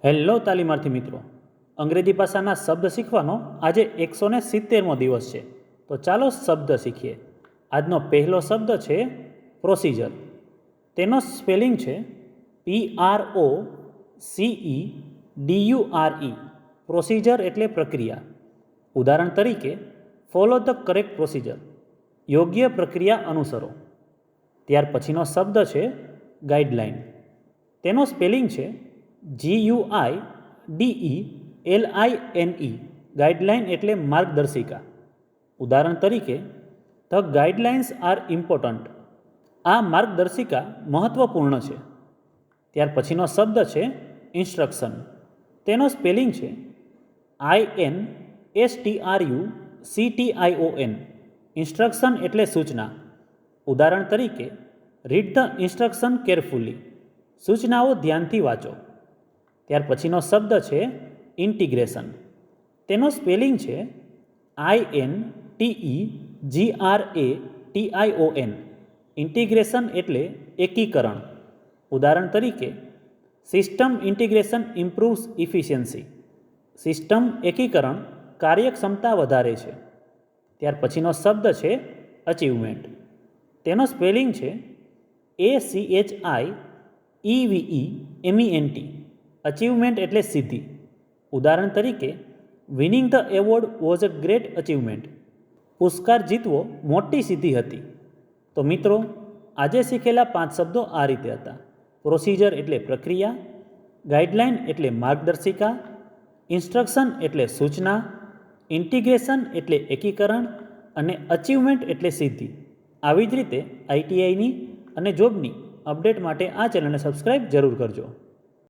Hello તાલીમાર્થી મિત્રો, અંગ્રેજી ભાષાના શબ્દ શીખવાનો આજે 170મો દિવસ છે. તો ચાલો શબ્દ શીખીએ. આજનો પહેલો શબ્દ છે પ્રોસિજર. તેનો સ્પેલિંગ છે PROCEDURE. પ્રોસિજર એટલે પ્રક્રિયા. ઉદાહરણ તરીકે, ફોલો ધ કરેક્ટ પ્રોસિજર. યોગ્ય પ્રક્રિયા અનુસરો. ત્યાર પછીનો શબ્દ છે ગાઈડલાઈન. તેનો સ્પેલિંગ છે GUIDELINE. ગાઈડલાઇન એટલે માર્ગદર્શિકા. ઉદાહરણ તરીકે, ધ ગાઈડલાઇન્સ આર ઇમ્પોર્ટન્ટ. આ માર્ગદર્શિકા મહત્વપૂર્ણ છે. ત્યાર પછીનો શબ્દ છે ઇન્સ્ટ્રક્શન. તેનો સ્પેલિંગ છે INSTRUCTION. ઇન્સ્ટ્રક્શન એટલે સૂચના. ઉદાહરણ તરીકે, રીડ ધ ઇન્સ્ટ્રક્શન કેરફુલી. સૂચનાઓ ધ્યાનથી વાંચો. ત્યાર પછીનો શબ્દ છે ઇન્ટિગ્રેશન. તેનો સ્પેલિંગ છે INTEGRATION. ઇન્ટિગ્રેશન એટલે એકીકરણ. ઉદાહરણ તરીકે, સિસ્ટમ ઇન્ટિગ્રેશન ઇમ્પ્રૂવ્સ ઇફિશિયન્સી. સિસ્ટમ એકીકરણ કાર્યક્ષમતા વધારે છે. ત્યાર પછીનો શબ્દ છે અચીવમેન્ટ. તેનો સ્પેલિંગ છે ACHIEVEMENT. અચીવમેન્ટ એટલે સિદ્ધિ. ઉદાહરણ તરીકે, winning the award was a great achievement. પુરસ્કાર જીતવો મોટી સિદ્ધિ હતી. તો મિત્રો, આજે શીખેલા 5 શબ્દો આ રીતે હતા. પ્રોસિજર એટલે પ્રક્રિયા, ગાઈડલાઇન એટલે માર્ગદર્શિકા, ઇન્સ્ટ્રક્શન એટલે સૂચના, ઇન્ટિગ્રેશન એટલે એકીકરણ અને અચીવમેન્ટ એટલે સિદ્ધિ. આવી જ રીતે ITIની અને જોબની અપડેટ માટે આ ચેનલને સબસ્ક્રાઈબ જરૂર કરજો.